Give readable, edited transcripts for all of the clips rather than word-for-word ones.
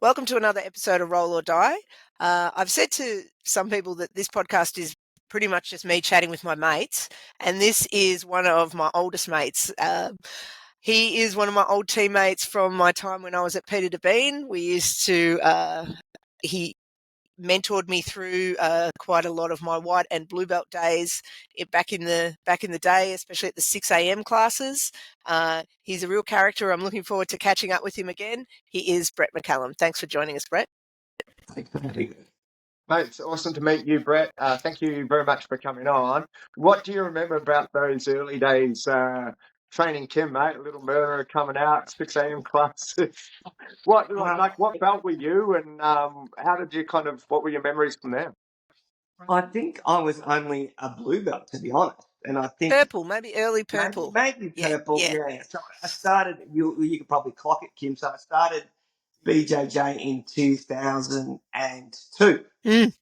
Welcome to another episode of Roll or Die. I've said to some people that this podcast is pretty much just me chatting with my mates, and this is one of my oldest mates. He is one of my old teammates from my time when I was at Peter DeBean. We used to, he mentored me through quite a lot of my white and blue belt days back in the day, especially at the 6 a.m. classes. He's a real character. I'm looking forward to catching up with him again. He is Brett McAllen. Thanks for joining us, Brett. Thanks for having me. Mate, it's awesome to meet you, Brett. Thank you very much for coming on. What do you remember about those early days training Kim, mate? A little murderer coming out, 6 a.m. classes. What belt were you, and how did you what were your memories from there? I think I was only a blue belt, to be honest. And I think purple, maybe early purple. Maybe purple, yeah. So I started, you could probably clock it, Kim. So I started BJJ in 2002. And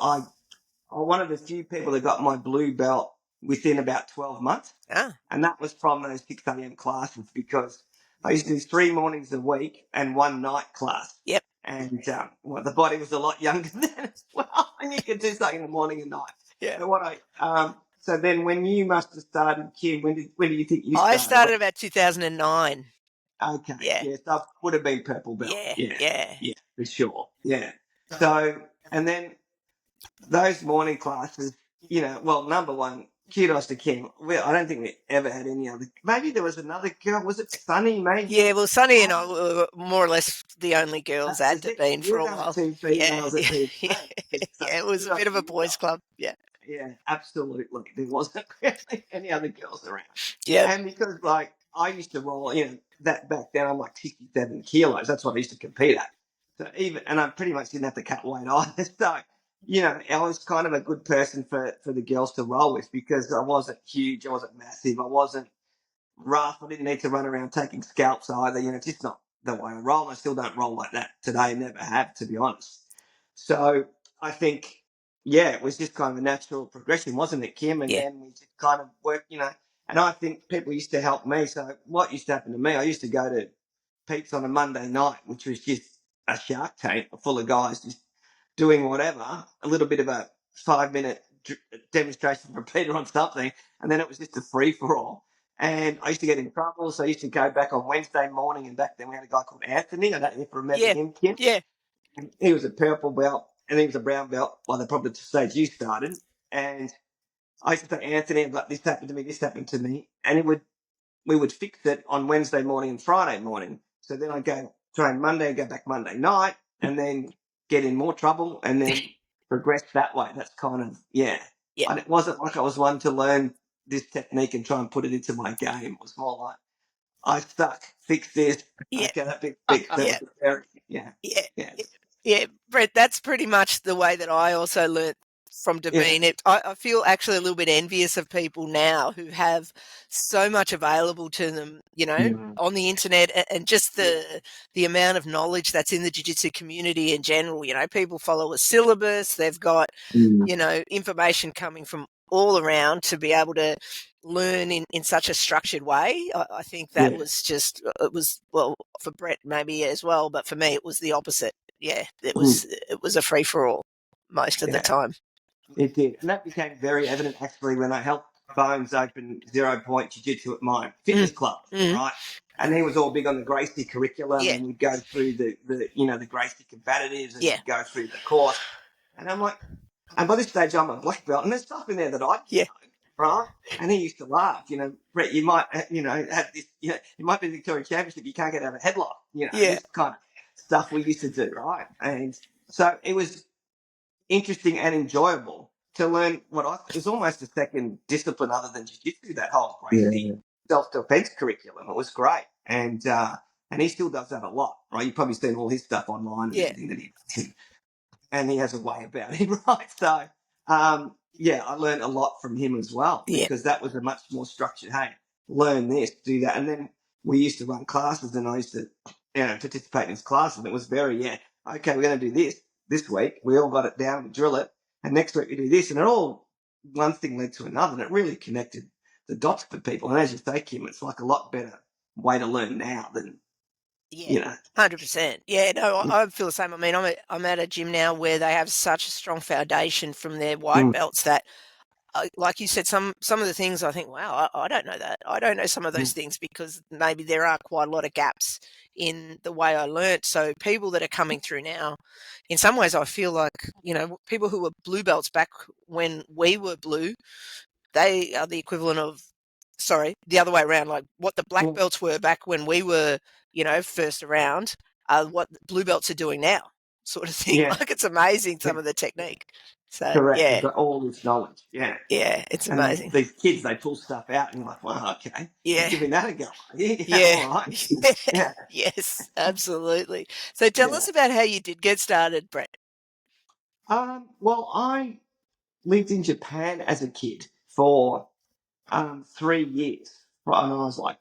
I'm one of the few people that got my blue belt within about 12 months. And that was from those 6 a.m. classes, because I used to do 3 mornings a week and 1 night class. Yep. And the body was a lot younger then as well, and you could do something in the morning and night. Yeah. So then, when you must have started, Kim, when do you think you started? I started about 2009. Okay. Yeah. So I would have been purple belt. Yeah, for sure. Yeah. So, and then those morning classes, number one, kudos to Kim. I don't think we ever had any other. Maybe there was another girl. Was it Sunny? Maybe. Yeah, well, Sunny and I were more or less the only girls at DeBean for a while. 2 females at yeah, it was a bit of a boys' club. Yeah. Yeah, absolutely. There wasn't really any other girls around. Yeah. And because, I used to roll, that back then I'm like 67 kilos. That's what I used to compete at. So and I pretty much didn't have to cut weight either. So, I was kind of a good person for the girls to roll with, because I wasn't huge, I wasn't massive, I wasn't rough. I didn't need to run around taking scalps either. It's just not the way I roll. I still don't roll like that today, never have, to be honest. So I think, it was just kind of a natural progression, wasn't it, Kim? And then we just kind of worked, and I think people used to help me. So what used to happen to me, I used to go to Pete's on a Monday night, which was just a shark tank full of guys just doing whatever, a little bit of a 5-minute demonstration from Peter on something, and then it was just a free-for-all. And I used to get in trouble, so I used to go back on Wednesday morning, and back then we had a guy called Anthony. I don't know if you remember him, Kim. Yeah. And he was a purple belt, and he was a brown belt by the probably the stage you started. And I used to say, Anthony, I've got this happened to me, and we would fix it on Wednesday morning and Friday morning. So then I'd go train Monday and go back Monday night, and then get in more trouble, and then progress that way. That's kind of, And it wasn't like I was one to learn this technique and try and put it into my game. It was more like, I suck, fix this. Okay, that big fix. Yeah, Brett, that's pretty much the way that I also learnt from DeBean. I feel actually a little bit envious of people now who have so much available to them, on the internet, and just the amount of knowledge that's in the jiu-jitsu community in general. People follow a syllabus. They've got, information coming from all around to be able to learn in such a structured way. I think that was just, it was, well, for Brett maybe as well, but for me it was the opposite. Yeah, it was a free-for-all most of the time. It did. And that became very evident, actually, when I helped Bones open 0 Point Jiu-Jitsu at my fitness club, right? And he was all big on the Gracie curriculum, and we'd go through the Gracie combatives, and we'd go through the course. And I'm like, and by this stage I'm a black belt, and there's stuff in there that I didn't know, right? And he used to laugh, Brett, you might, have this, you might be the Victorian Championship, you can't get out of a headlock, this kind of stuff we used to do, right? And so it was interesting and enjoyable to learn what is almost a second discipline other than jiu-jitsu, that whole Gracie self-defense curriculum. It was great. And he still does that a lot, right? You've probably seen all his stuff online and everything that he does. And he has a way about it, right? So, I learned a lot from him as well, because that was a much more structured, hey, learn this, do that. And then we used to run classes, and I used to, participate in his classes. And it was very, okay, we're going to do this week. We all got it down, we drill it. And next week we do this. And it all, one thing led to another. And it really connected the dots for people. And as you say, Kim, it's like a lot better way to learn now than Yeah, 100%. Yeah, no, I feel the same. I mean, I'm at a gym now where they have such a strong foundation from their white belts that, like you said, some of the things I think, wow, I don't know that. I don't know some of those things because maybe there are quite a lot of gaps in the way I learnt. So people that are coming through now, in some ways, I feel like, people who were blue belts back when we were blue, they are the equivalent of, sorry, the other way around, like what the black belts were back when we were, first around, what blue belts are doing now, sort of thing. Yeah. Like, it's amazing, some of the technique. So, Correct. They've yeah. got all this knowledge. Yeah. Yeah, it's And amazing. these kids, they pull stuff out and you're like, well, okay. Yeah. Giving that a go. Yeah. All right. Yeah. Yes, absolutely. So tell us about how you did get started, Brett. Well, I lived in Japan as a kid for 3 years. Right, and I was like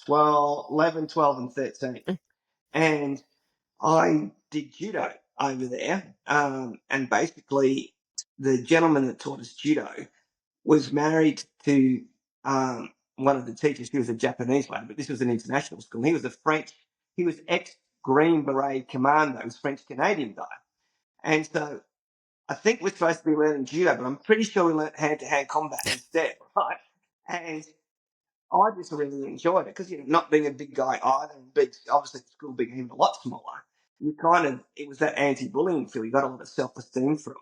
12, 11, 12, and 13. And I did judo over there. And basically, the gentleman that taught us judo was married to one of the teachers. He was a Japanese one, but this was an international school. He was he was ex-Green Beret commando, he was French-Canadian guy. And so I think we're supposed to be learning judo, but I'm pretty sure we learned hand-to-hand combat instead, right? And I just really enjoyed it because, not being a big guy either, and obviously the school being even a lot smaller, it was that anti-bullying feel. You got a lot of self-esteem through it.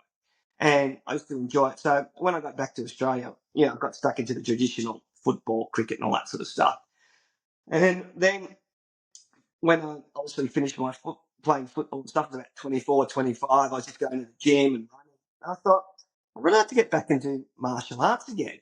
And I used to enjoy it. So when I got back to Australia, I got stuck into the traditional football, cricket, and all that sort of stuff. And then when I obviously finished my playing football and stuff, about 24, 25, I was just going to the gym and running. And I thought, I'm going to have to get back into martial arts again.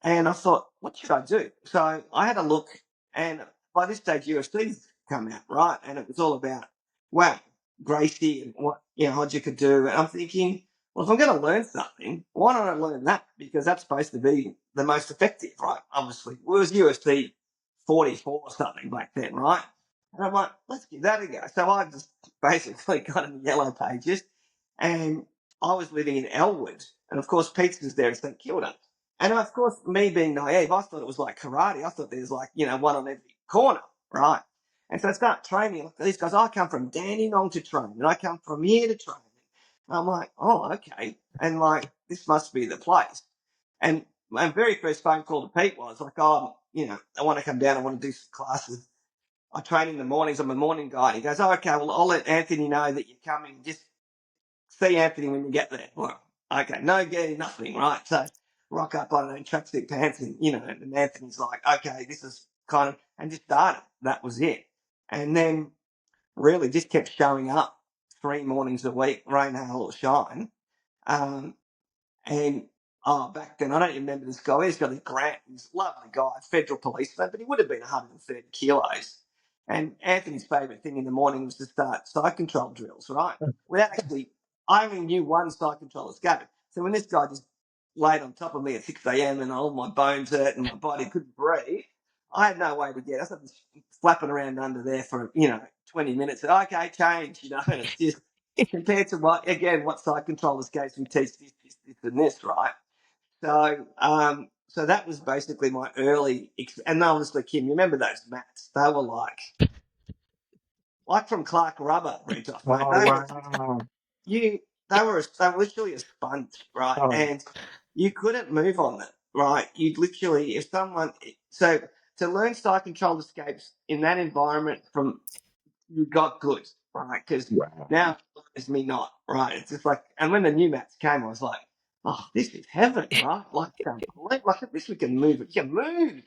And I thought, what should I do? So I had a look, and by this stage, UFC's come out, right? And it was all about, wow, Gracie and what, Hodge could do. And I'm thinking, well, if I'm going to learn something, why don't I learn that? Because that's supposed to be the most effective, right? Obviously, it was UFC 44 or something back then, right? And I'm like, let's give that a go. So I just basically got in the yellow pages, and I was living in Elwood. And of course, Pete's there in St Kilda. And of course, me being naive, I thought it was like karate. I thought there's like, one on every corner, right? And so I start training. Look at these guys. I come from Dandenong to train, and I come from here to train. And I'm like, oh, okay. And like, this must be the place. And my very first phone call to Pete was like, oh, I want to come down. I want to do some classes. I train in the mornings. I'm a morning guy. He goes, oh, okay, well, I'll let Anthony know that you're coming. Just see Anthony when you get there. Well, okay, no getting nothing, right? So rock up, I don't know, tracksuit pants, and, and Anthony's like, okay, this is kind of, and just started. That was it. And then really just kept showing up 3 mornings a week, rain, hail, or shine. And back then, I don't remember this guy. He's got a grant. He's a lovely guy, federal policeman, but he would have been 130 kilos. And Anthony's favourite thing in the morning was to start side control drills, right? Without actually, I only knew one side control escape. So when this guy just laid on top of me at 6 a.m. and all my bones hurt and my body couldn't breathe, I had no way to get. I was flapping around under there for 20 minutes. Okay, change, and it's just compared to what side control escapes we teach this, and this, right? So, so that was basically my early, and obviously, Kim, you remember those mats? They were like from Clark Rubber, Brentos, mate. Wow. They were literally a sponge, right? Oh. And you couldn't move on them, right? You'd literally, so to learn side control escapes in that environment you got good, right? Because now it's me not, right? It's just like, and when the new mats came, I was like, oh, this is heaven, right? Like at this we can move. You can move,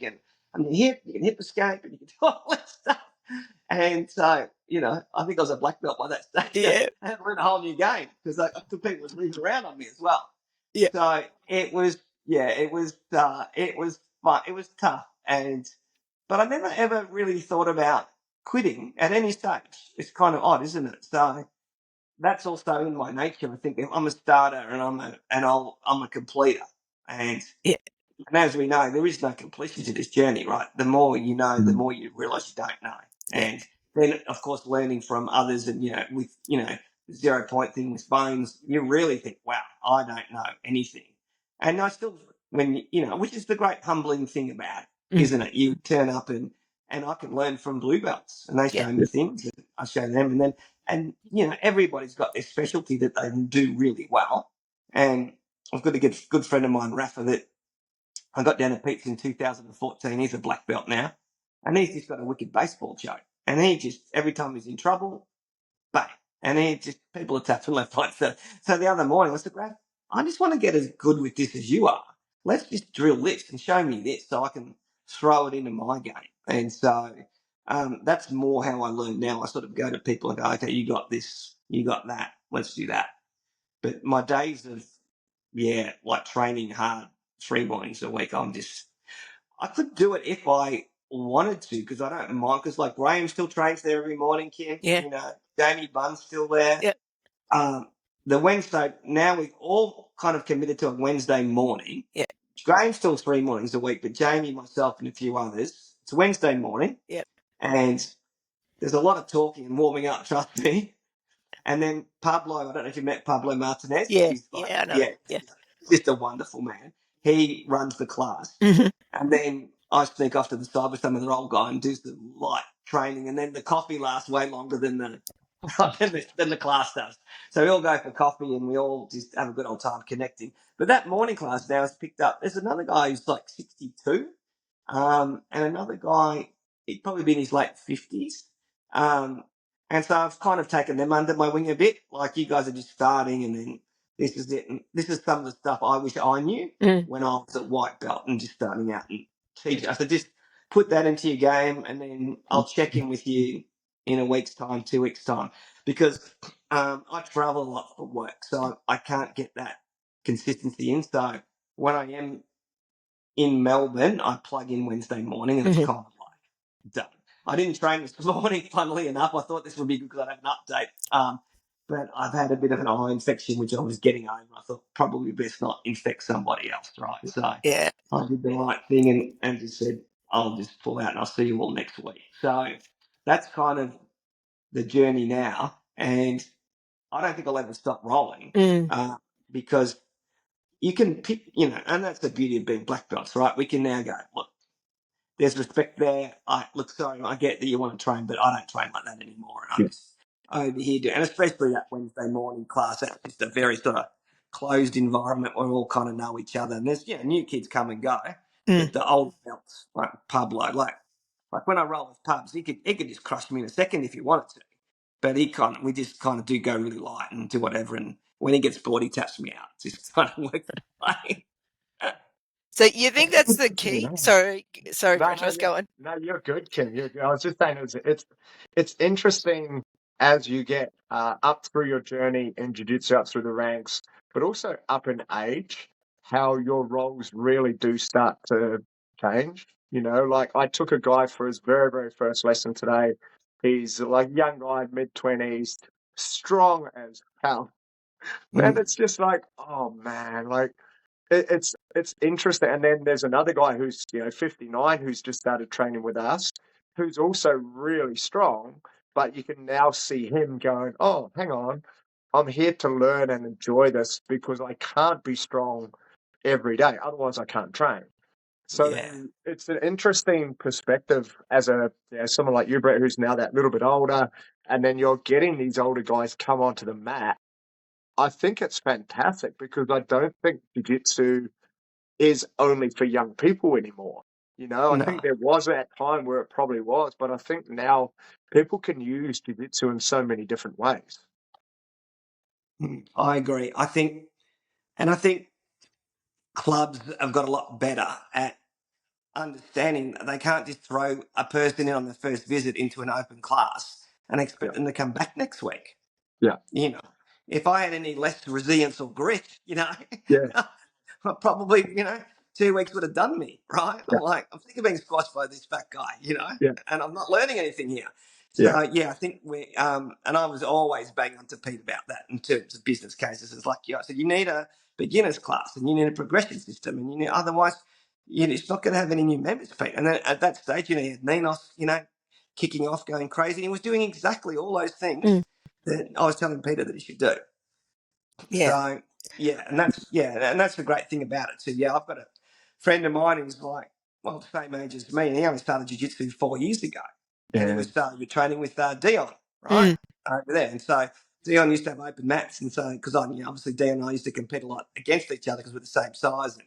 and you can hip escape, and you can do all that stuff. And so, I think I was a black belt by that stage. Yeah. I had to learn a whole new game because the people was moving around on me as well. Yeah. So it was fun. It was tough, but I never ever really thought about quitting at any stage. It's kind of odd, isn't it? So that's also in my nature. I think I'm a starter and I'm a completer. And as we know, there is no completion to this journey, right? The more you know, the more you realise you don't know. And then, of course, learning from others and, with, the 0 point thing with Bones, you really think, wow, I don't know anything. And I still, which is the great humbling thing about it, isn't it? You turn up and and I can learn from blue belts, and they Yeah. show me things, and I show them, and everybody's got their specialty that they do really well. And I've got a good friend of mine, Rafa, that I got down to Pete's in 2014. He's a black belt now, and he's just got a wicked baseball choke. And he just, every time he's in trouble, bang. And he just, people are tapping left, right. So the other morning, I said, Raph, I just want to get as good with this as you are. Let's just drill this and show me this so I can throw it into my game. And so that's more how I learn now. I sort of go to people and go, okay, you got this, you got that, let's do that. But my days of, like training hard 3 mornings a week, I could do it if I wanted to, because I don't mind, because like Graham still trains there every morning, Kim. Yeah. Jamie Bunn's still there. Yeah. The Wednesday, now we've all kind of committed to a Wednesday morning. Yeah. Graham's still 3 mornings a week, but Jamie, myself, and a few others, it's Wednesday morning. Yeah. And there's a lot of talking and warming up, trust me. And then Pablo, I don't know if you met Pablo Martinez. Yeah. He's like, I know. Yeah. just a wonderful man. He runs the class. Mm-hmm. And then I sneak off to the side with some of the old guy and do some light training. And then the coffee lasts way longer than the class does. So we all go for coffee and we all just have a good old time connecting. But that morning class now has picked up. There's another guy who's like 62, and another guy, he'd probably be in his late 50s. And so I've kind of taken them under my wing a bit. Like, you guys are just starting, and then this is it. And this is some of the stuff I wish I knew when I was at white belt and just starting out and teach. I said, just put that into your game, and then I'll check in with you in a week's time, 2 weeks' time, because I travel a lot for work, so I can't get that consistency in. So when I am in Melbourne, I plug in Wednesday morning, and it's kind of like done. I didn't train this morning, funnily enough. I thought this would be good because I'd have an update. But I've had a bit of an eye infection, which I was getting over. I thought probably best not infect somebody else, right? So I did the right thing and just said, I'll just pull out and I'll see you all next week. So that's kind of the journey now. And I don't think I'll ever stop rolling because you can pick, and that's the beauty of being black belts, right? We can now go, look, there's respect there. I get that you want to train, but I don't train like that anymore. And I'm just over here doing, and especially that Wednesday morning class, that's just a very sort of closed environment where we all kind of know each other. And there's, new kids come and go, but the old belts, like Pablo, like when I roll with Pubs, he could just crush me in a second if he wanted to. But we just kind of do go really light and do whatever. And when he gets bored, he taps me out. It's just kind of works play. So you think that's the key? Sorry, Brentos, go on. No, you're good, Kim. I was just saying, it's interesting as you get up through your journey in jiu-jitsu, up through the ranks, but also up in age, how your roles really do start to change. Like I took a guy for his very, very first lesson today. He's like a young guy, mid-20s, strong as hell. And it's just like, oh man, like it's interesting. And then there's another guy who's 59 who's just started training with us, who's also really strong. But you can now see him going, oh, hang on, I'm here to learn and enjoy this because I can't be strong every day, otherwise I can't train. So it's an interesting perspective as someone like you, Brett, who's now that little bit older, and then you're getting these older guys come onto the mat. I think it's fantastic because I don't think jiu-jitsu is only for young people anymore. I think there was that time where it probably was, but I think now people can use jiu-jitsu in so many different ways. I agree. I think clubs have got a lot better at understanding that they can't just throw a person in on the first visit into an open class and expect them to come back next week. Yeah. If I had any less resilience or grit, I probably, 2 weeks would have done me, right? Yeah. I'm like, I'm sick of being squashed by this fat guy, and I'm not learning anything here. So, I think and I was always banging on to Pete about that in terms of business cases. It's like, I said, you need a beginner's class and you need a progression system, and otherwise, it's not going to have any new members, Pete. And then at that stage, you had Ninos, kicking off, going crazy. And he was doing exactly all those things that I was telling Peter that he should do. Yeah. So, and that's the great thing about it too. Yeah, I've got a friend of mine who's like well, the same age as me, and he only started jiu-jitsu 4 years ago. Yeah. And he was starting with training with Dion, right, over there. And so Dion used to have open mats, and so because obviously Dion and I used to compete a lot against each other because we're the same size,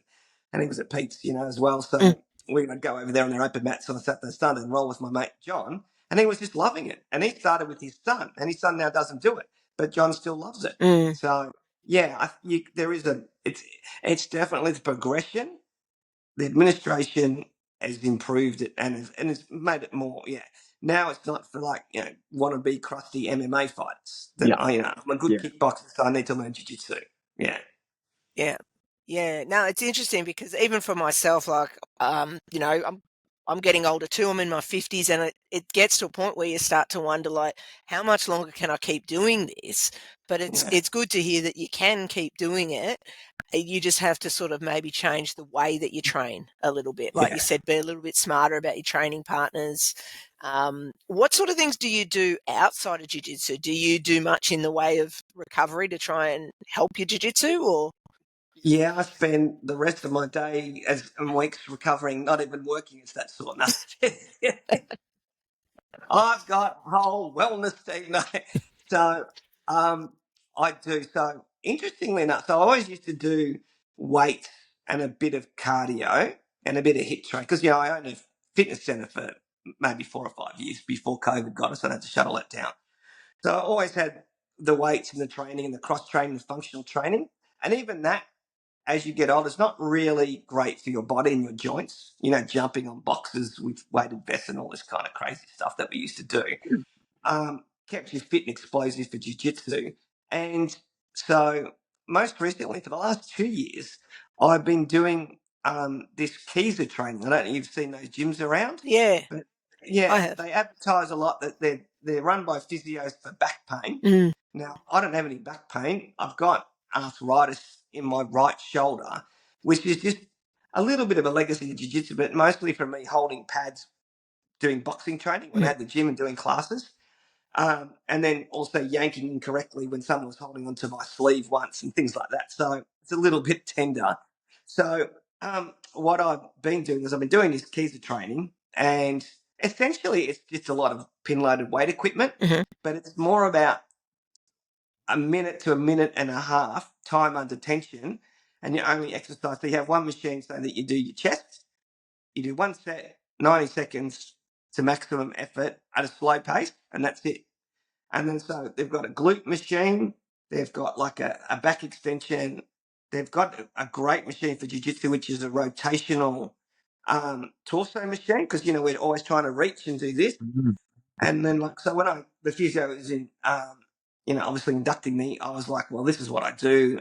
and he was at Pete's, as well. So we would go over there on their open mats on a Saturday and Sunday and roll with my mate John, and he was just loving it. And he started with his son, and his son now doesn't do it, but John still loves it. So yeah, it's definitely the progression. The administration has improved it and has made it more. Yeah, now it's not for wannabe crusty MMA fights. That I'm a good kickboxer, so I need to learn jiu-jitsu. Yeah. Yeah. No, it's interesting because even for myself, I'm getting older too. I'm in my 50s, and it gets to a point where you start to wonder, like, how much longer can I keep doing this? But it's good to hear that you can keep doing it. You just have to sort of maybe change the way that you train a little bit. Like you said, be a little bit smarter about your training partners. What sort of things do you do outside of jiu-jitsu? Do you do much in the way of recovery to try and help your jiu-jitsu, or? Yeah, I spend the rest of my day and weeks recovering, not even working. It's that sort of I've got a whole wellness team now. So I do. So interestingly enough, so I always used to do weight and a bit of cardio and a bit of HIIT training because, I owned a fitness centre for maybe 4 or 5 years before COVID got us. I had to shuttle it down. So I always had the weights and the training and the cross training, the functional training. And even that, as you get older, it's not really great for your body and your joints, jumping on boxes with weighted vests and all this kind of crazy stuff that we used to do. Kept you fit and explosive for jiu-jitsu. And so most recently, for the last 2 years, I've been doing this Kiza training. I don't know if you've seen those gyms around. Yeah. But I have. they advertise a lot that they're run by physios for back pain. Now, I don't have any back pain. I've got arthritis in my right shoulder, which is just a little bit of a legacy of jiu-jitsu, but mostly from me holding pads doing boxing training when I had the gym and doing classes. And then also yanking incorrectly when someone was holding onto my sleeve once and things like that. So it's a little bit tender. So what I've been doing is I've been doing this Kiza training, and essentially it's just a lot of pin-loaded weight equipment, but it's more about a minute to a minute and a half time under tension, and you only exercise. So you have one machine so that you do your chest, you do one set, 90 seconds to maximum effort at a slow pace, and that's it. And then so they've got a glute machine, they've got like a back extension, they've got a great machine for jiu-jitsu, which is a rotational torso machine, because, we're always trying to reach and do this. And then so when the physio was in, obviously inducting me, I was like, well, this is what I do.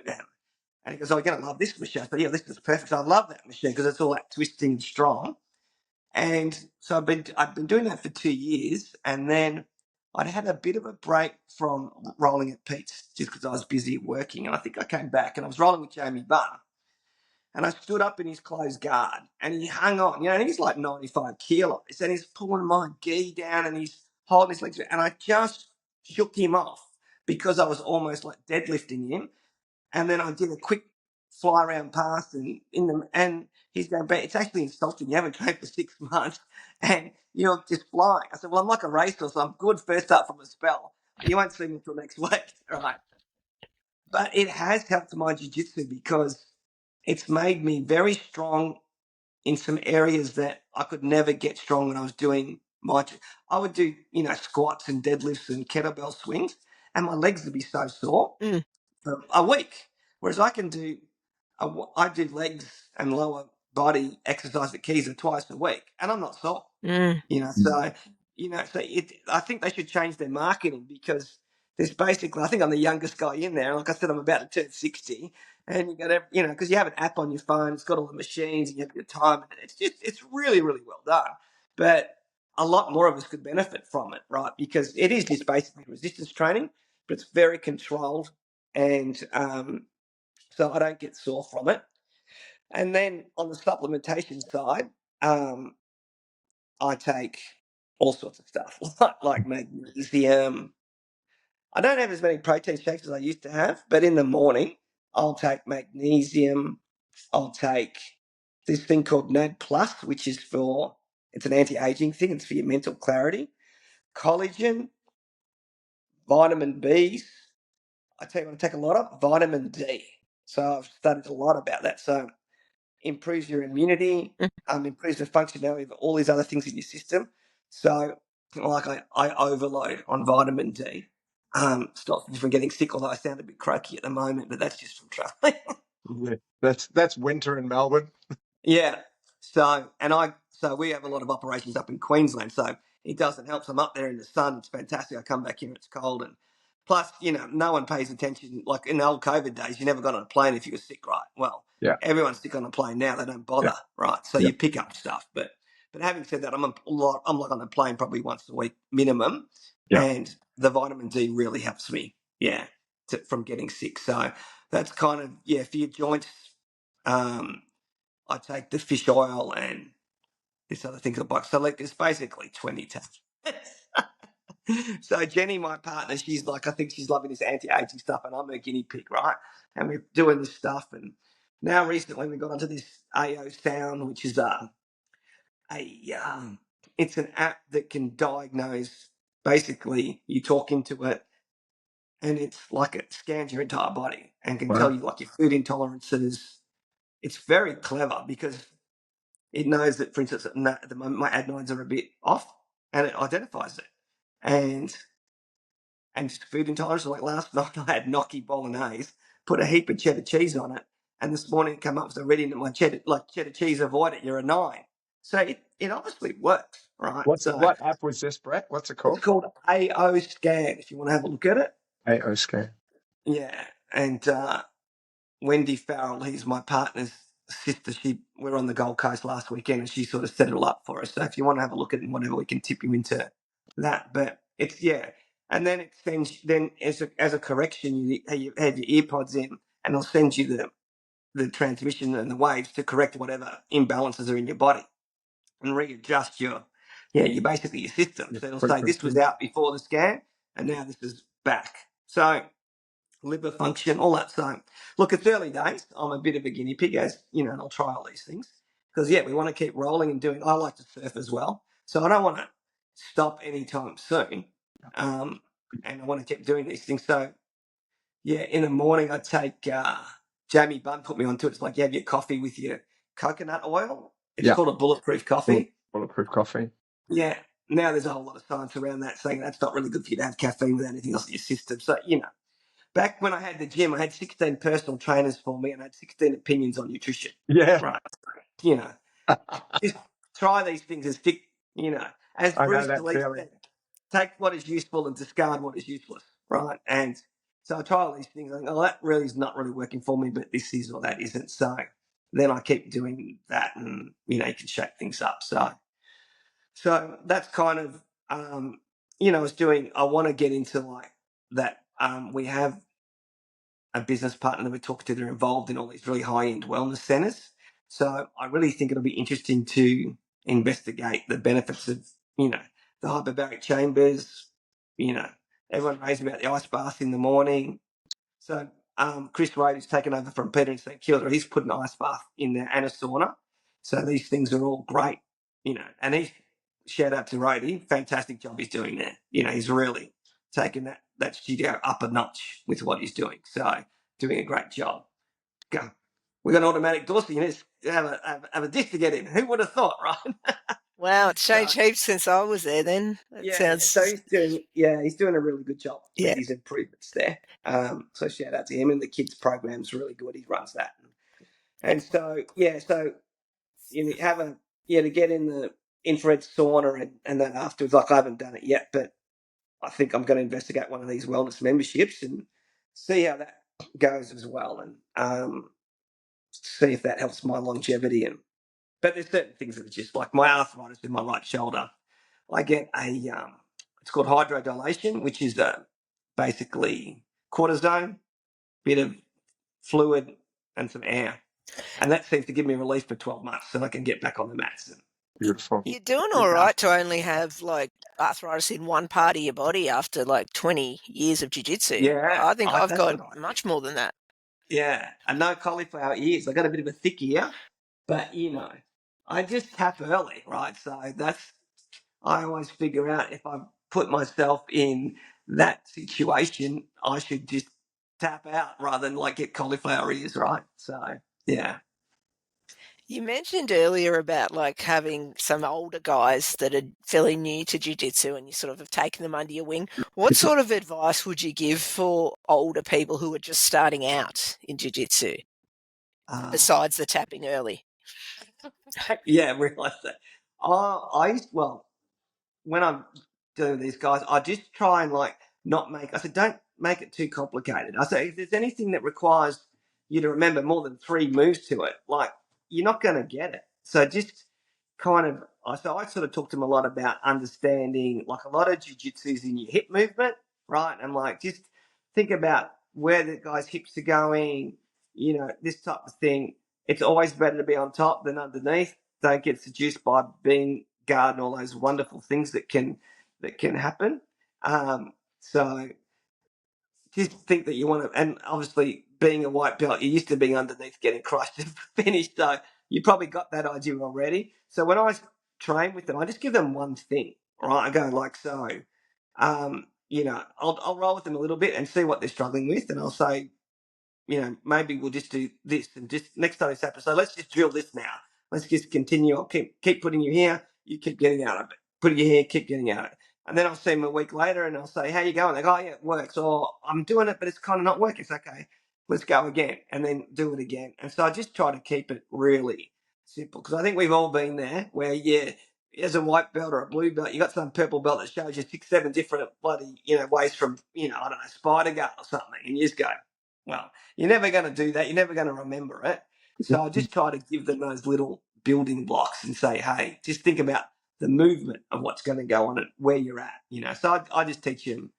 And he goes, oh, you're going to love this machine. I said, yeah, this is perfect. So I love that machine because it's all that twisting strong. And so I've been doing that for 2 years, and then I'd had a bit of a break from rolling at Pete's just because I was busy working. And I think I came back and I was rolling with Jamie Bunn, and I stood up in his closed guard, and he hung on, and he's like 95 kilos, and he's pulling my gi down, and he's holding his legs, and I just shook him off because I was almost like deadlifting him. And then I did a quick fly around pass and he's going, but it's actually insulting. You haven't trained for 6 months and you're just flying. I said, well, I'm like a racehorse. I'm good first up from a spell. You won't see me until next week. Right. But it has helped my jiu-jitsu because it's made me very strong in some areas that I could never get strong when I was doing I would do, squats and deadlifts and kettlebell swings, and my legs would be so sore for a week. Whereas I do legs and lower body exercise at Kiza twice a week, and I'm not sore. So I think they should change their marketing because there's basically, I think I'm the youngest guy in there. Like I said, I'm about to turn 60, and you got to, because you have an app on your phone, it's got all the machines, and you have your time. It's really, really well done. But a lot more of us could benefit from it, right? Because it is just basically resistance training, but it's very controlled, and so I don't get sore from it. And then on the supplementation side, I take all sorts of stuff like magnesium. I don't have as many protein shakes as I used to have, but in the morning, I'll take magnesium. I'll take this thing called NAD Plus, which is it's an anti-aging thing. It's for your mental clarity. Collagen, vitamin Bs. I tell you what I take a lot of, vitamin D. So I've studied a lot about that. So improves your immunity, improves the functionality of all these other things in your system. So like I overload on vitamin D. Stops me from getting sick, although I sound a bit croaky at the moment, but that's just from traveling. Yeah, that's winter in Melbourne. Yeah. So we have a lot of operations up in Queensland, so it doesn't help. So I'm up there in the sun. It's fantastic. I come back here, it's cold, and plus, no one pays attention. Like in the old COVID days, you never got on a plane if you were sick, right? Well, Yeah. everyone's sick on a plane now. They don't bother, right? So you pick up stuff. But having said that, I'm like on a plane probably once a week minimum, and the vitamin D really helps me, from getting sick. So that's kind of for your joints. I take the fish oil and this other thing. So it's basically 20 tabs. So Jenny, my partner, she's like, I think she's loving this anti-aging stuff, and I'm her guinea pig, right? And we're doing this stuff, and now recently we got onto this AO Sound, which is it's an app that can diagnose. Basically, you talk into it, and it's like it scans your entire body and can tell you like your food intolerances. It's very clever because it knows that, for instance, at the moment my adenoids are a bit off, and it identifies it. And just food intolerance. Like last night, I had gnocchi bolognese, put a heap of cheddar cheese on it, and this morning it came up, so I read into my cheddar cheese, avoid it, you're a 9. So it obviously works, right? What app was this, Brett? What's it called? It's called AO Scan, if you want to have a look at it. AO Scan. Yeah, and Wendy Farrell, he's my partner's sister. We're on the Gold Coast last weekend, and she sort of set it all up for us. So if you want to have a look at it and whatever, we can tip you into that. But it's and then it sends. Then as a correction, you have your earpods in, and it'll send you the transmission and the waves to correct whatever imbalances are in your body and readjust your basically your system. So it'll say this was out before the scan, and now this is back. So liver function, all that. So, look, it's early days. I'm a bit of a guinea pig, as and I'll try all these things because we want to keep rolling and doing. I like to surf as well, so I don't want to stop anytime soon, and I want to keep doing these things. So, in the morning I take Jamie Bunn put me onto it. It's like you have your coffee with your coconut oil. It's called a bulletproof coffee. Bulletproof coffee. Yeah. Now there's a whole lot of science around that saying that's not really good for you to have caffeine with anything else in your system. So back when I had the gym, I had 16 personal trainers for me and I had 16 opinions on nutrition. Yeah. Right. Just try these things and stick, as Bruce Lee said, take what is useful and discard what is useless. Right. And so I try all these things. I think, that really is not really working for me, but this is or that isn't. So then I keep doing that and, you can shake things up. So that's kind of, I want to get into like that. We have a business partner that we talk to, they're involved in all these really high-end wellness centers. So I really think it'll be interesting to investigate the benefits of, the hyperbaric chambers. Everyone raves about the ice bath in the morning. So Chris Wade, who's taken over from Peter in St Kilda, he's put an ice bath in there and a sauna. So these things are all great, and he's, shout out to RoD, fantastic job he's doing there. He's really taken that studio up a notch with what he's doing. So doing a great job. We got an automatic door, so you just have a disc to get in. Who would have thought, right? Wow, it's changed heaps since I was there then. So he's doing a really good job with his improvements there. So shout out to him, and the kids program's really good. He runs that. And so you have to get in the infrared sauna and then afterwards, like I haven't done it yet, but I think I'm going to investigate one of these wellness memberships and see how that goes as well, and see if that helps my longevity. But there's certain things that are just like my arthritis in my right shoulder. I get it's called hydrodilation, which is basically cortisone, bit of fluid, and some air. And that seems to give me relief for 12 months so I can get back on the mats. Beautiful. You're doing all right to only have like arthritis in one part of your body after like 20 years of jiu-jitsu. Yeah. I think I've got much more than that. Yeah. And no cauliflower ears. I got a bit of a thick ear. But, I just tap early, right? So I always figure out if I put myself in that situation, I should just tap out rather than like get cauliflower ears, right? So, yeah. You mentioned earlier about like having some older guys that are fairly new to jiu-jitsu and you sort of have taken them under your wing. What sort of advice would you give for older people who are just starting out in jiu-jitsu besides the tapping early? Yeah, I realised that. When I'm doing these guys, I just try and I said, don't make it too complicated. I said, if there's anything that requires you to remember more than 3 moves to it, you're not going to get it. So just kind of, I sort of talk to them a lot about understanding, like a lot of jiu-jitsu's in your hip movement, right? And just think about where the guy's hips are going, this type of thing. It's always better to be on top than underneath. Don't get seduced by being guard and all those wonderful things that can happen. So just think that you want to, and obviously being a white belt, you're used to being underneath, getting crushed and finished. So you probably got that idea already. So when I train with them, I just give them one thing, right? I go like so. I'll roll with them a little bit and see what they're struggling with, and I'll say, maybe we'll just do this and just next time this happens. So let's just drill this now. Let's just continue. I'll keep putting you here. You keep getting out of it. Put you here, keep getting out of it. And then I'll see them a week later and I'll say, how you going? They go, oh, yeah, it works. Or I'm doing it, but it's kind of not working. It's okay. Let's go again and then do it again. And so I just try to keep it really simple because I think we've all been there where, as a white belt or a blue belt, you got some purple belt that shows you 6, 7 different bloody, ways from, I don't know, spider gut or something. And you just go, well, you're never going to do that. You're never going to remember it. So I just try to give them those little building blocks and say, hey, just think about the movement of what's going to go on and where you're at. So I just teach them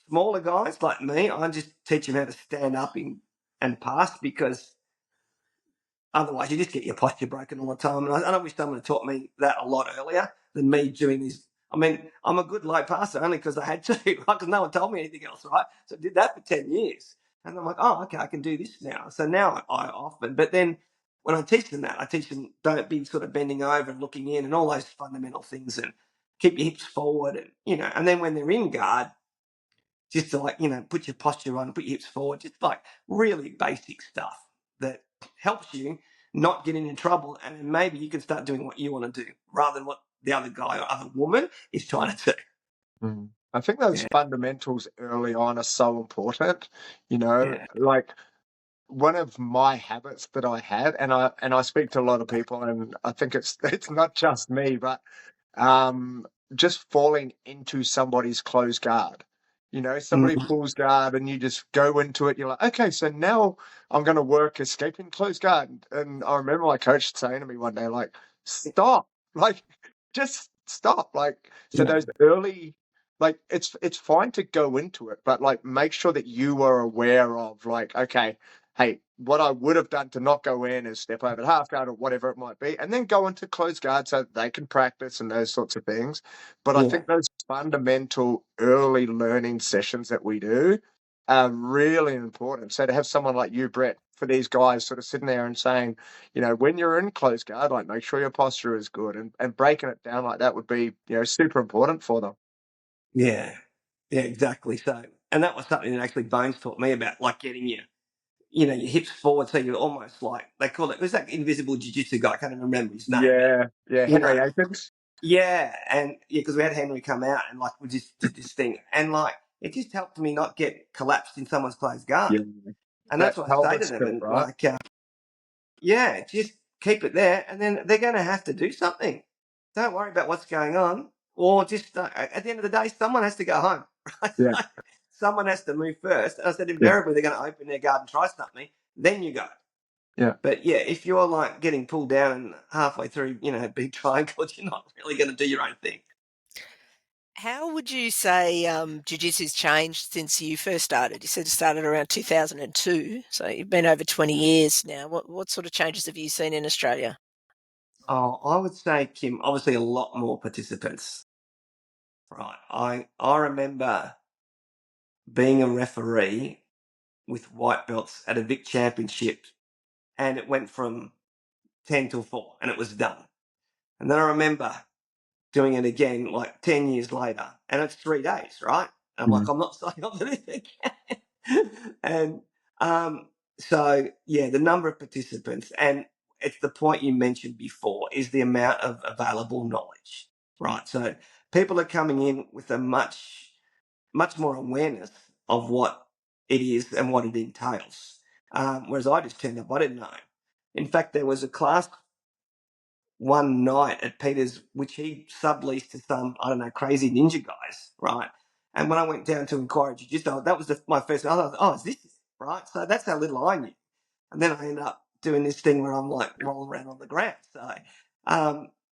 smaller guys like me. I just teach them how to stand up and pass because otherwise you just get your posture broken all the time. And I wish someone had taught me that a lot earlier than me doing this. I mean, I'm a good low passer only because I had to, right? Because no one told me anything else, right? So I did that for 10 years. And I'm like, oh, okay, I can do this now. So now I often, but then when I teach them that, I teach them don't be sort of bending over and looking in and all those fundamental things and keep your hips forward and, and then when they're in guard, just to put your posture on, put your hips forward, just really basic stuff that helps you not get in trouble. And then maybe you can start doing what you want to do rather than what the other guy or other woman is trying to do. I think those fundamentals early on are so important, Yeah. like one of my habits that I had, and I speak to a lot of people, and I think it's not just me, but just falling into somebody's closed guard. Somebody pulls guard and you just go into it. You're like, okay, so now I'm going to work escaping closed guard. And I remember my coach saying to me one day, like, stop, just stop. So those early, it's fine to go into it, but make sure that you are aware of okay, hey, what I would have done to not go in is step over half guard or whatever it might be, and then go into closed guard so that they can practice and those sorts of things. But I think those fundamental early learning sessions that we do are really important. So to have someone like you, Brett, for these guys sort of sitting there and saying, when you're in closed guard, make sure your posture is good and breaking it down like that would be, super important for them. Yeah, exactly. So, and that was something that actually Bones taught me about, getting your hips forward. So you're almost they call it was that invisible jiu-jitsu guy. I can't even remember his name. Yeah, Henry Akins. Yeah, and because we had Henry come out and we just did this thing, and it just helped me not get collapsed in someone's closed guard. Yeah. And that's what I say to them, and right? Just keep it there, and then they're going to have to do something. Don't worry about what's going on, or just at the end of the day, someone has to go home. Right? Yeah. Someone has to move first. And I said invariably they're going to open their guard and try something, then you go. Yeah. But if you're getting pulled down and halfway through, big triangles, you're not really going to do your own thing. How would you say Jiu-Jitsu's changed since you first started? You said it started around 2002, so you've been over 20 years now. What sort of changes have you seen in Australia? Oh, I would say, Kim, obviously a lot more participants. Right. I remember being a referee with white belts at a Vic Championship, and it went from 10 till 4, and it was done. And then I remember doing it again like 10 years later, and it's 3 days, right? And I'm like, I'm not signing up for this again. And so, yeah, the number of participants, and it's the point you mentioned before, is the amount of available knowledge, right? So people are coming in with a much more awareness of what it is and what it entails. Whereas I just turned up, I didn't know. In fact, there was a class one night at Peter's, which he subleased to some, I don't know, crazy ninja guys, right? And when I went down to inquire jiu-jitsu, that was my first, I thought, oh, is this it? Right? So that's how little I knew. And then I ended up doing this thing where I'm like rolling around on the ground. So,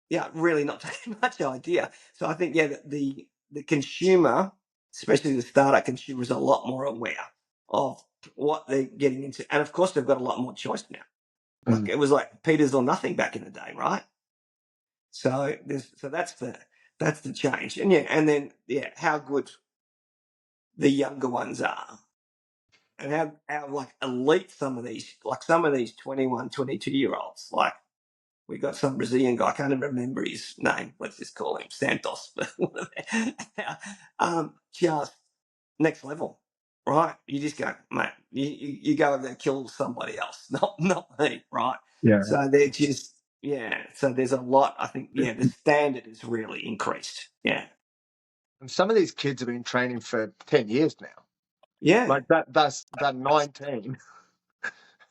yeah, really not taking much idea. So I think, yeah, the consumer, especially the startup consumer, is a lot more aware of what they're getting into. And of course, they've got a lot more choice now. Like it was like Peter's or nothing back in the day, right? So that's the change. And and then how good the younger ones are, and how like elite some of these 21, 22-year-olds. Like we got some Brazilian guy, I can't even remember his name. Let's just call him Santos. Just next level, right? You just go, mate. You go over there, kill somebody else, not me, right? Yeah. So they're just So there's a lot. I think the standard has really increased. Yeah. And some of these kids have been training for 10 years now. Yeah. Like that's 19.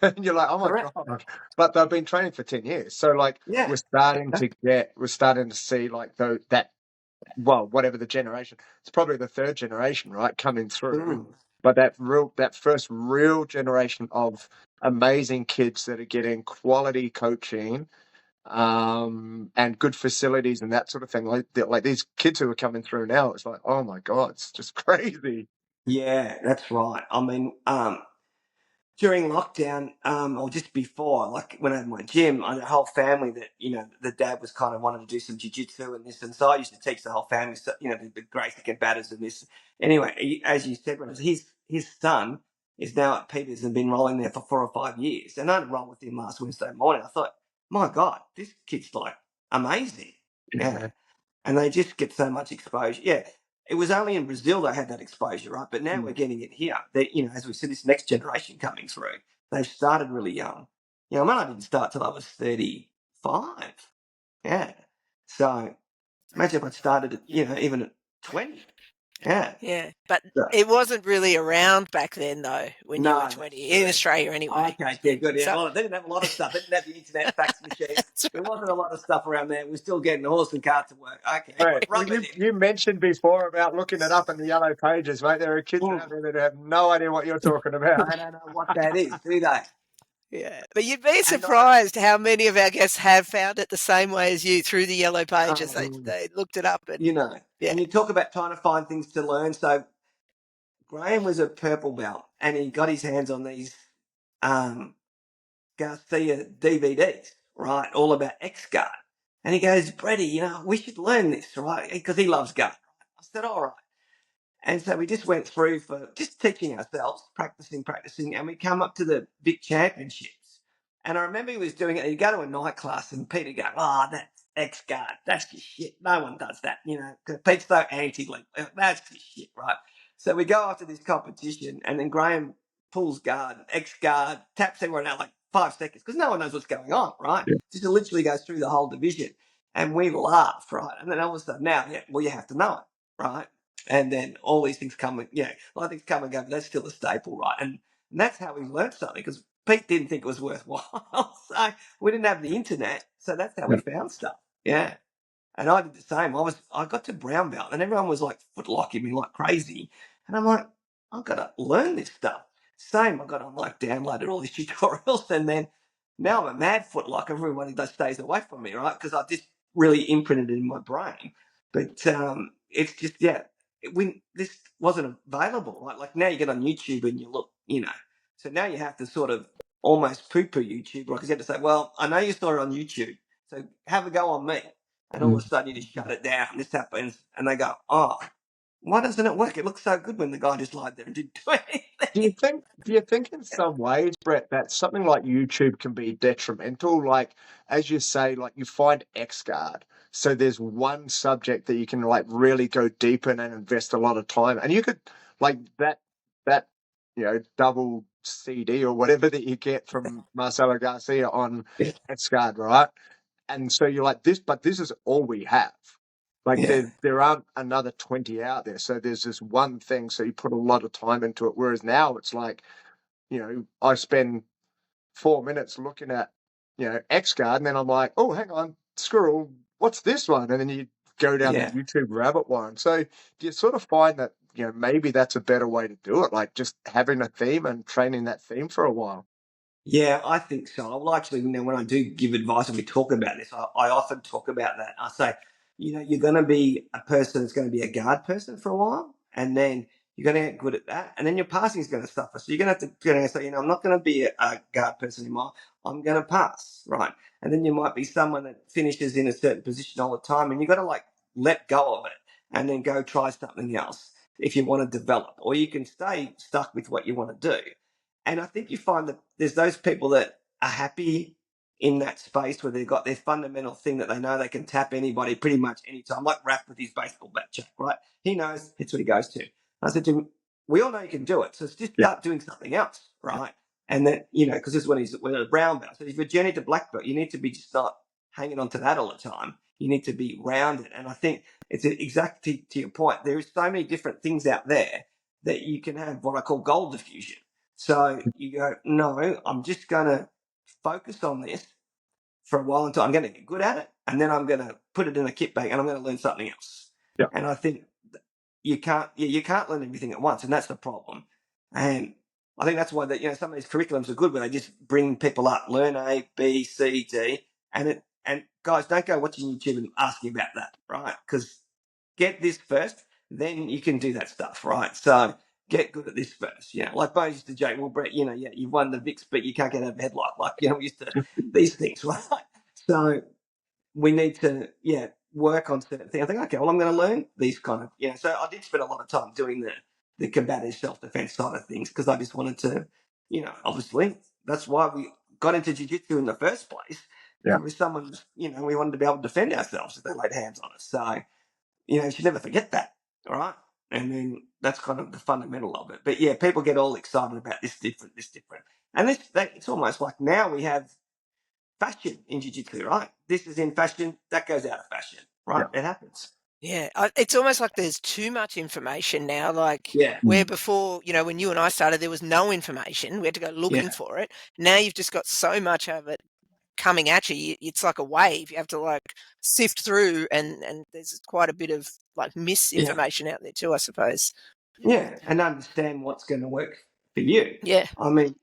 And you're like, oh my Correct. God. But they've been training for 10 years. So like we're starting to see like whatever the generation, it's probably the third generation, right, coming through. But that first real generation of amazing kids that are getting quality coaching, and good facilities and that sort of thing. Like these kids who are coming through now, it's like, oh my God, it's just crazy. Yeah, that's right. I mean, during lockdown, or just before, like when I had my gym, I had a whole family that, the dad was kind of wanting to do some jiu-jitsu and this. And so I used to teach the whole family, so, the basic and batters and this. Anyway, as you said, his son is now at Peters and been rolling there for 4 or 5 years. And I had rolled with him last Wednesday morning. I thought, my God, this kid's like amazing. Yeah. And they just get so much exposure. Yeah. It was only in Brazil they had that exposure, right? But now we're getting it here. That as we see this next generation coming through, they've started really young. I mean, I didn't start till I was 35. Yeah. So imagine if I started at, even at 20. Yeah. Yeah. But it wasn't really around back then, though, when you were 20, in Australia anyway. Okay, yeah, good. Yeah, well, they didn't have a lot of stuff. They didn't have the internet, fax machine. There wasn't a lot of stuff around there. We're still getting the horse and cart to work. Okay. Right. Well, you mentioned before about looking it up in the yellow pages, mate. There are kids out there that have no idea what you're talking about. I don't know what that is, do they? Yeah, but you'd be surprised how many of our guests have found it the same way as you through the yellow pages. They looked it up, and And you talk about trying to find things to learn. So Graham was a purple belt, and he got his hands on these Garcia DVDs, right, all about X-Guard. And he goes, Bretty, we should learn this, right, because he loves guard. I said, all right. And so we just went through for just teaching ourselves, practicing, and we come up to the big championships. And I remember he was doing it. He'd go to a night class, and Peter go, "Oh, that's X-Guard. That's just shit. No one does that, because Pete's so anti-league. That's just shit, right?" So we go after this competition, and then Graham pulls guard, X-Guard, taps everyone out like 5 seconds, because no one knows what's going on, right? Yeah. Just literally goes through the whole division. And we laughed, right? And then all of a sudden, now, you have to know it, right? And then all these things come and, a lot of things come and go, but that's still a staple, right? And that's how we learned something, because Pete didn't think it was worthwhile. So we didn't have the internet. So that's how we found stuff. Yeah. And I did the same. I got to brown belt and everyone was like footlocking me like crazy. And I'm like, I've got to learn this stuff. Same. I got to downloaded all these tutorials, and then now I'm a mad footlocker. Everybody that stays away from me, right? Because I just really imprinted it in my brain. But it's just, when this wasn't available, right? Like now you get on YouTube and you look, so now you have to sort of almost poo-poo YouTube, right? Because you have to say, well, I know you saw it on YouTube, so have a go on me. And all of a sudden you just shut it down. This happens, and they go, oh, why doesn't it work? It looks so good when the guy just lied there and didn't do anything. Do you think in some ways, Brett, that something like YouTube can be detrimental? Like, as you say, like you find XGuard. So there's one subject that you can like really go deep in and invest a lot of time. And you could like that, double CD or whatever that you get from Marcelo Garcia on Yeah. XGuard, right? And so you're like this, but this is all we have. Like Yeah. there aren't another 20 out there. So there's this one thing. So you put a lot of time into it. Whereas now it's like, I spend 4 minutes looking at, XGuard, and then I'm like, oh, hang on, squirrel, what's this one? And then you go down the Yeah. YouTube rabbit one. So do you sort of find that, maybe that's a better way to do it? Like just having a theme and training that theme for a while. Yeah, I think so. Well, actually, when I do give advice and we talk about this, I often talk about that. I say, you're going to be a person that's going to be a guard person for a while, and then you're going to get good at that, and then your passing is going to suffer. So you're going to have to say, I'm not going to be a guard person anymore. I'm going to pass, right? And then you might be someone that finishes in a certain position all the time, and you've got to like let go of it and then go try something else if you want to develop, or you can stay stuck with what you want to do. And I think you find that there's those people that are happy in that space where they've got their fundamental thing that they know they can tap anybody pretty much anytime, like Raph with his baseball bat check, right? He knows it's what he goes to. I said to him, we all know you can do it. So just Yeah. start doing something else, right? And then, because this is when he's a brown belt. So if you're journey to black belt, you need to be just not hanging on to that all the time. You need to be rounded. And I think it's exactly to your point. There is so many different things out there that you can have what I call goal diffusion. So you go, no, I'm just going to focus on this for a while until I'm going to get good at it. And then I'm going to put it in a kit bag and I'm going to learn something else. Yeah. And I think you can't learn everything at once. And that's the problem. And I think that's why that, some of these curriculums are good where they just bring people up, learn A, B, C, D. And guys, don't go watching YouTube and asking about that, right? Because get this first, then you can do that stuff, right? So get good at this first. Like Bo used to joke, well, Brett, you've won the VIX, but you can't get out of a headlight. Like, we used to these things, right? So we need to, work on certain things. I think, okay, well, I'm going to learn these kind of, so I did spend a lot of time doing the combative self-defense side of things because I just wanted to, obviously, that's why we got into jiu-jitsu in the first place. Yeah. With someone, we wanted to be able to defend ourselves if they laid hands on us. So, you should never forget that, all right? And then that's kind of the fundamental of it. But yeah, people get all excited about this different. And it's almost like now we have fashion in jiu-jitsu, right? This is in fashion, that goes out of fashion, right? Yeah. It happens. Yeah, it's almost like there's too much information now, like Yeah. where before, when you and I started, there was no information. We had to go looking for it. Now you've just got so much of it coming at you. It's like a wave. You have to like sift through, and there's quite a bit of like misinformation out there too, I suppose. Yeah, and understand what's going to work for you. Yeah. I mean,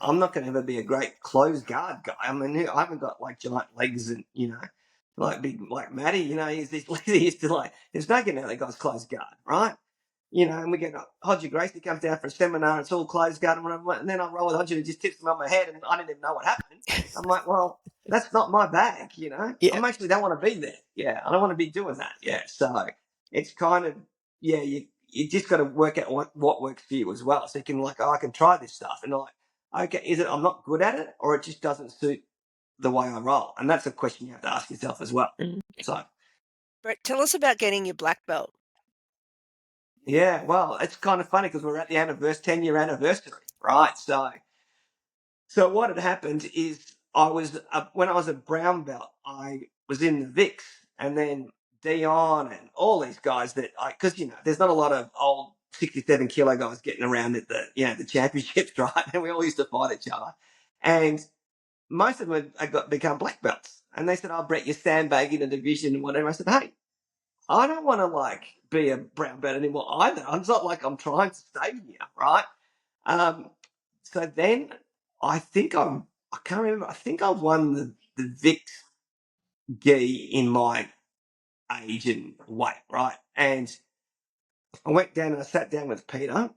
I'm not going to ever be a great closed guard guy. I mean, I haven't got like giant legs and, like big, like Matty, he used to like, there's no getting out of that guy's closed guard, right? And we get Hodgie Gracie comes down for a seminar, it's all closed guard and whatever, and then I roll with Hodgie and just tips him on my head and I didn't even know what happened. I'm like, well, that's not my bag, Yeah. I actually don't want to be there. Yeah, I don't want to be doing that. Yeah, so it's kind of, you just got to work out what works for you as well. So you can like, I can try this stuff. And like, okay, is it I'm not good at it or it just doesn't suit the way I roll? And that's a question you have to ask yourself as well. So, Brett, tell us about getting your black belt. yeah, well, it's kind of funny because we're at the 10-year anniversary, right? So what had happened is when I was a brown belt, I was in the VIX, and then Dion and all these guys because there's not a lot of old 67 kilo guys getting around at the championships, right? And we all used to fight each other, and most of them had become black belts, and they said, "Oh, Brett, you're sandbagging the division and whatever." I said, "Hey, I don't want to like be a brown belt anymore either. It's not like I'm trying to stay here, right?" So then I can't remember. I think I won the VIX gi in my age and weight, right? And I went down and I sat down with Peter. I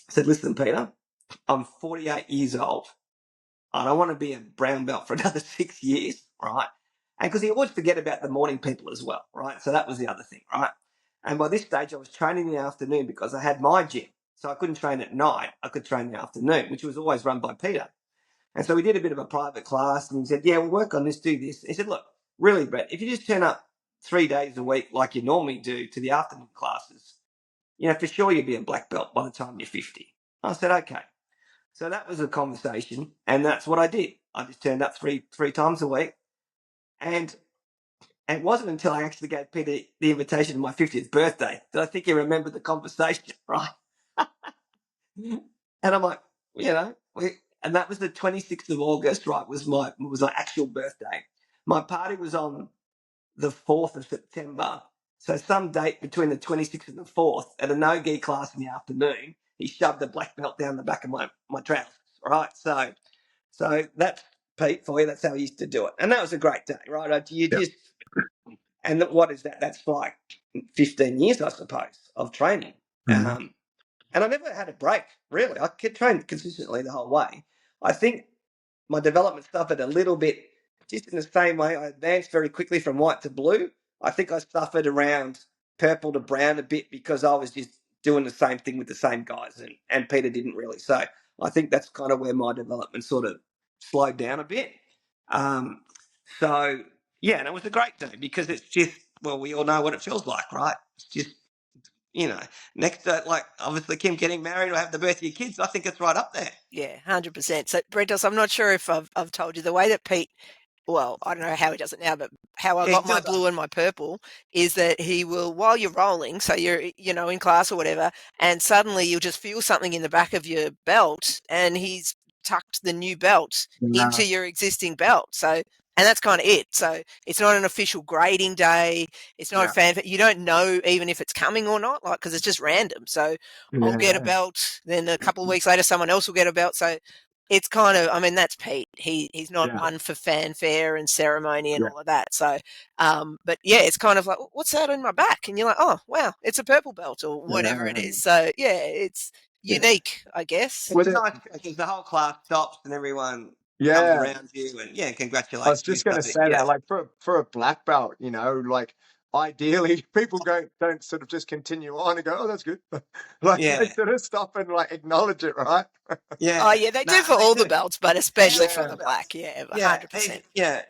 said, "Listen, Peter, I'm 48 years old. I don't want to be a brown belt for another 6 years, right?" And because he always forget about the morning people as well, right? So that was the other thing, right? And by this stage, I was training in the afternoon because I had my gym. So I couldn't train at night. I could train in the afternoon, which was always run by Peter. And so we did a bit of a private class, and he said, yeah, we'll work on this, do this. He said, look, really, Brett, if you just turn up 3 days a week like you normally do to the afternoon classes, for sure you'll be a black belt by the time you're 50. I said, okay. So that was a conversation, and that's what I did. I just turned up three times a week. And it wasn't until I actually gave Peter the invitation to my 50th birthday that I think he remembered the conversation, right? And I'm like, and that was the 26th of August, right, was my actual birthday. My party was on the 4th of September. So some date between the 26th and the 4th at a no-gi class in the afternoon, he shoved a black belt down the back of my trousers, right? So that's Pete for you. That's how he used to do it. And that was a great day, right? And what is that? That's like 15 years, I suppose, of training. Mm-hmm. And I never had a break, really. I trained consistently the whole way. I think my development suffered a little bit, just in the same way I advanced very quickly from white to blue. I think I suffered around purple to brown a bit because I was just doing the same thing with the same guys, and Peter didn't really. So I think that's kind of where my development sort of slowed down a bit. And it was a great day because it's just, well, we all know what it feels like, right? It's just, next, like obviously Kim getting married or have the birth of your kids, I think it's right up there. Yeah, 100%. So, Brentos, I'm not sure if I've told you the way that Pete, well, I don't know how he does it now, but how I got my blue and my purple is that he will, while you're rolling, so you're, in class or whatever, and suddenly you'll just feel something in the back of your belt, and he's tucked the new belt into your existing belt. So, and that's kind of it. So it's not an official grading day. It's not a fan. You don't know even if it's coming or not, like, because it's just random. So I'll get a belt, then a couple of weeks later, someone else will get a belt. So it's kind of, that's Pete. He's not one for fanfare and ceremony and all of that. So, but yeah, it's kind of like, what's that in my back? And you're like, oh, wow, it's a purple belt or whatever it is. So yeah, it's unique, I guess. It's nice because the whole class stops and everyone comes around you and congratulations. I was just going to say that, like for a black belt, like ideally people don't sort of just continue on and go, oh, that's good. They sort of stop and like acknowledge it, right? Oh yeah, they do for all the belts, but especially for the black. Yeah, 100%.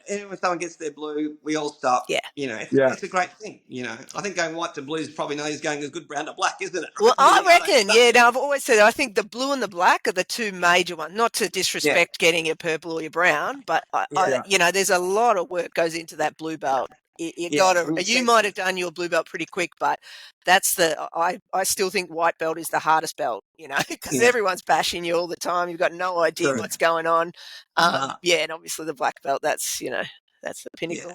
And when someone gets their blue, we all stop. Yeah, it's a great thing. I think going white to blue is probably not as going as good brown to black, isn't it? Well, I reckon. Yeah, no, I've always said I think the blue and the black are the two major ones. Not to disrespect getting your purple or your brown, but there's a lot of work goes into that blue belt. You might have done your blue belt pretty quick, but that's I still think white belt is the hardest belt, because everyone's bashing you all the time. You've got no idea what's going on. And obviously the black belt, that's the pinnacle.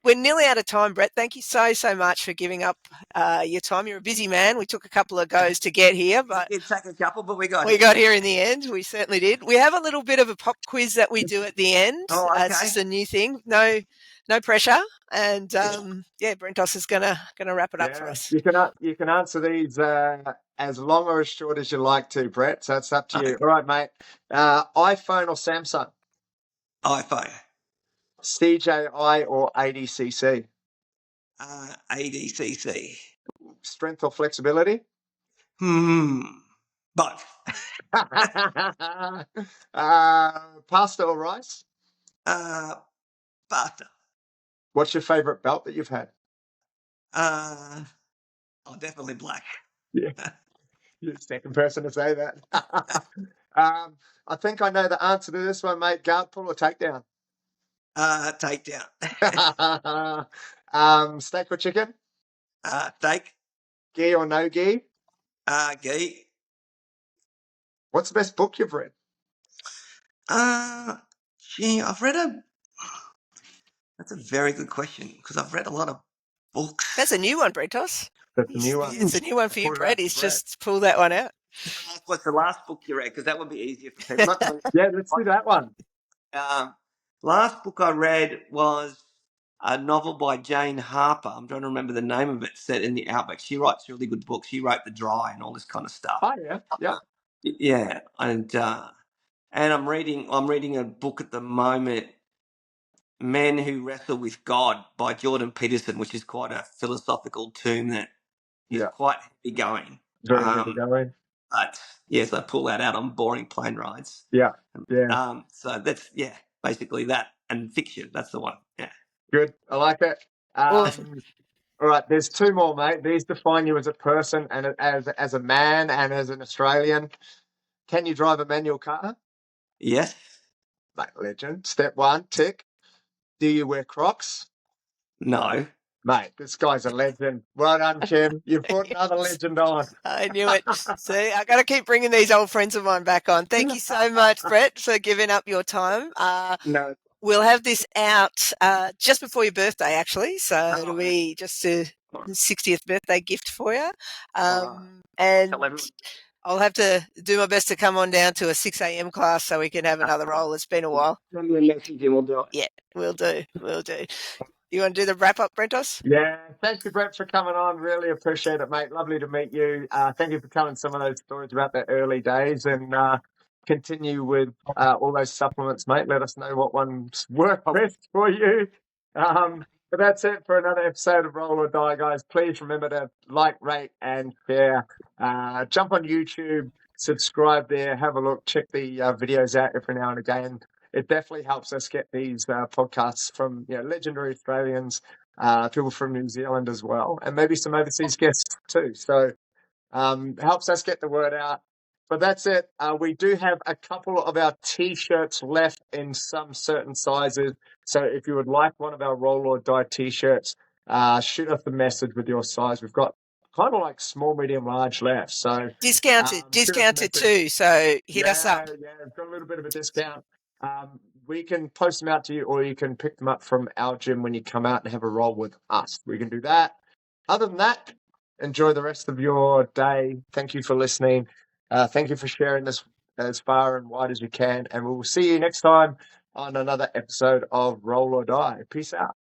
We're nearly out of time, Brett. Thank you so much for giving up your time. You're a busy man. We took a couple of goes to get here, but it took a couple, but we got here in the end. We certainly did. We have a little bit of a pop quiz that we do at the end. It's just a new thing. No pressure. And Brentos is gonna wrap it up for us. You can answer these as long or as short as you like to, Brett. So it's up to you. All right, mate. iPhone or Samsung? iPhone. CJI or ADCC? ADCC. Strength or flexibility? Both. Pasta or rice? Pasta. What's your favorite belt that you've had? Definitely black. Yeah. You're the second person to say that. I think I know the answer to this one, mate. Guard pull or takedown? Takedown. Steak or chicken? Steak. Gi or no gi? Gi. What's the best book you've read? I've read That's a very good question because I've read a lot of books. That's a new one, Brentos. That's a new one. It's a new one for you, Brett. He's just pulled that one out. What's the last book you read? Because that would be easier for people. Let's do that one. Last book I read was a novel by Jane Harper. I'm trying to remember the name of it. Set in the Outback. She writes really good books. She wrote The Dry and all this kind of stuff. Oh yeah. And I'm reading a book at the moment, Men Who Wrestle with God by Jordan Peterson, which is quite a philosophical tome that is quite heavy going. Very good to go in. But yes, I pull that out on boring plane rides. Yeah, yeah. So that's basically that, and fiction. That's the one. Yeah. Good. I like it. Awesome. All right, there's two more, mate. These define you as a person and as a man and as an Australian. Can you drive a manual car? Yes. Mate, legend. Step one, tick. Do you wear Crocs? No. Mate, this guy's a legend. Well done, Kim. You've brought another legend on. I knew it. See, I got to keep bringing these old friends of mine back on. Thank you so much, Brett, for giving up your time. No. We'll have this out just before your birthday, actually. So it'll be just a 60th birthday gift for you. And I'll have to do my best to come on down to a 6 a.m. class so we can have another roll. It's been a while. Send me a message and we'll do it. Yeah, we'll do. We'll do. You want to do the wrap-up, Brentos? Yeah, thank you, Brett, for coming on. Really appreciate it, mate. Lovely to meet you. Thank you for telling some of those stories about the early days, and continue with all those supplements, mate. Let us know what ones work best for you. But that's it for another episode of Roll or Die, guys. Please remember to like, rate, and share. Jump on YouTube, subscribe there, have a look, check the videos out every now and again. It definitely helps us get these podcasts from legendary Australians, people from New Zealand as well, and maybe some overseas guests too. So helps us get the word out. But that's it. We do have a couple of our T-shirts left in some certain sizes. So if you would like one of our Roll or Die T-shirts, shoot us a message with your size. We've got kind of like small, medium, large left. So discounted too. So hit us up. Yeah, we've got a little bit of a discount. We can post them out to you, or you can pick them up from our gym when you come out and have a roll with us. We can do that. Other than that, enjoy the rest of your day. Thank you for listening. Thank you for sharing this as far and wide as you can. And we'll see you next time on another episode of Roll or Die. Peace out.